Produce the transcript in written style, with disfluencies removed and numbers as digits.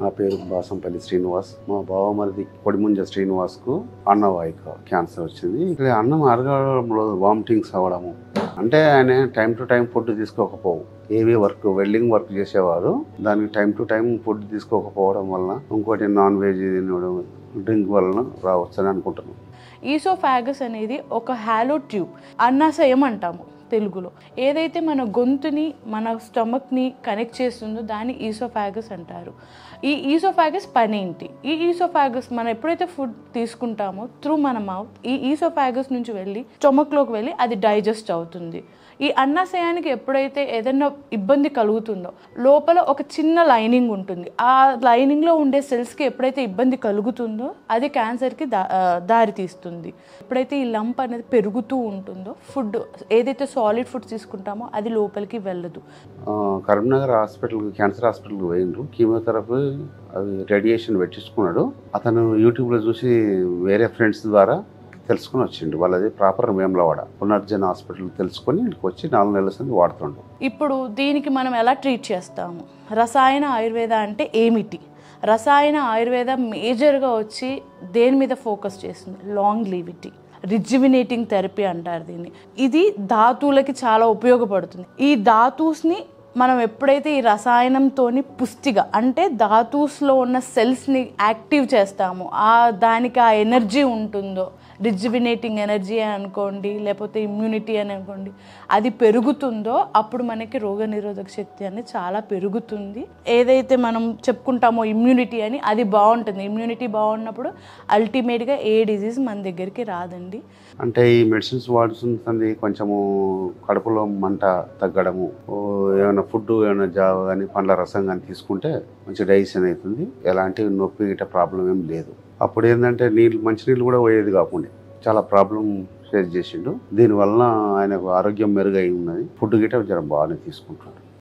నా పేరు బాసంపల్లి శ్రీనివాస్. మా బావమరిది కొడిముంజ శ్రీనివాస్కు అన్నవాహిక క్యాన్సర్ వచ్చింది. అన్నం అరగడంలో వామిటింగ్స్ అవ్వడము, అంటే ఆయన టైం టు టైం ఫుడ్ తీసుకోకపోవు. ఏవీ వర్క్ వెల్డింగ్ వర్క్ చేసేవారు, దానికి టైం టు టైం ఫుడ్ తీసుకోకపోవడం వలన, ఇంకోటి నాన్ వెజ్ తినడం, డ్రింక్ వలన రావచ్చని అనుకుంటున్నాను. ఈసోఫాగస్ అనేది ఒక హాలో ట్యూబ్, అన్నాశయం అంటాము తెలుగులో. ఏదైతే మన గొంతుని మన స్టమక్ని కనెక్ట్ చేస్తుందో దాన్ని ఈసోఫాగస్ అంటారు. ఈ ఈసోఫాగస్ పని ఏంటి? ఈ ఈసోఫాగస్ మనం ఎప్పుడైతే ఫుడ్ తీసుకుంటామో త్రూ మన మౌత్, ఈ ఈసోఫాగస్ నుంచి వెళ్ళి స్టమక్లోకి వెళ్ళి అది డైజెస్ట్ అవుతుంది. ఈ అన్నాశయానికి ఎప్పుడైతే ఏదైనా ఇబ్బంది కలుగుతుందో లోపల ఒక చిన్న లైనింగ్ ఉంటుంది. ఆ లైనింగ్లో ఉండే సెల్స్కి ఎప్పుడైతే ఇబ్బంది కలుగుతుందో అది క్యాన్సర్కి దారి తీస్తుంది. ఎప్పుడైతే ఈ లంప్ అనేది పెరుగుతూ ఉంటుందో ఫుడ్ ఏదైతే సాలిడ్ ఫుడ్ తీసుకుంటామో అది లోపలికి వెళ్ళదు. కరీంనగర్ హాస్పిటల్కి, క్యాన్సర్ హాస్పిటల్కి పోయిండ్రు. కీమోథెరపీ అవి రేడియేషన్ పెట్టించుకున్నాడు. అతను యూట్యూబ్లో చూసి వేరే ఫ్రెండ్స్ ద్వారా తెలుసుకుని వచ్చిండు. వాళ్ళది ప్రాపర్ వేములవాడ పునర్జన హాస్పిటల్ తెలుసుకొని ఇంటికి వచ్చి 4 నెలల సంది వాడుతుండు. ఇప్పుడు దీనికి మనం ఎలా ట్రీట్ చేస్తాము? రసాయన ఆయుర్వేద అంటే ఏమిటి? రసాయన ఆయుర్వేద మేజర్గా వచ్చి దేని మీద ఫోకస్ చేస్తుంది? లాంగ్లివిటీ, రిజ్యువినేటింగ్ థెరపీ అంటారు దీన్ని. ఇది ధాతువులకి చాలా ఉపయోగపడుతుంది. ఈ ధాతుస్ని మనం ఎప్పుడైతే ఈ రసాయనంతోని పుష్టిగా, అంటే ధాతుస్లో ఉన్న సెల్స్ని యాక్టివ్ చేస్తామో, దానికి ఆ ఎనర్జీ ఉంటుందో, రిజ్యువినేటింగ్ ఎనర్జీ అని అనుకోండి, లేకపోతే ఇమ్యూనిటీ అని అనుకోండి, అది పెరుగుతుందో అప్పుడు మనకి రోగనిరోధక శక్తి అనేది చాలా పెరుగుతుంది. ఏదైతే మనం చెప్పుకుంటామో ఇమ్యూనిటీ అని, అది బాగుంటుంది. ఇమ్యూనిటీ బాగున్నప్పుడు అల్టిమేట్గా ఏ డిజీజ్ మన దగ్గరికి రాదండి. అంటే ఈ మెడిసిన్స్ వాడుతుంది కొంచెము కడుపులో మంట తగ్గడము, ఏమైనా ఫుడ్ ఏమైనా జావ కానీ పండ్ల రసం కానీ తీసుకుంటే మంచి డైజెషన్ అవుతుంది. ఎలాంటి నొప్పి గిట్ట ప్రాబ్లం ఏం లేదు. అప్పుడు ఏంటంటే మంచినీళ్ళు కూడా పోయేది కాకుండా చాలా ప్రాబ్లం ఫేస్ చేసిండు. దీనివల్ల ఆయనకు ఆరోగ్యం మెరుగై ఉన్నది. ఫుడ్ గిట్ట జర బాగానే తీసుకుంటున్నాడు.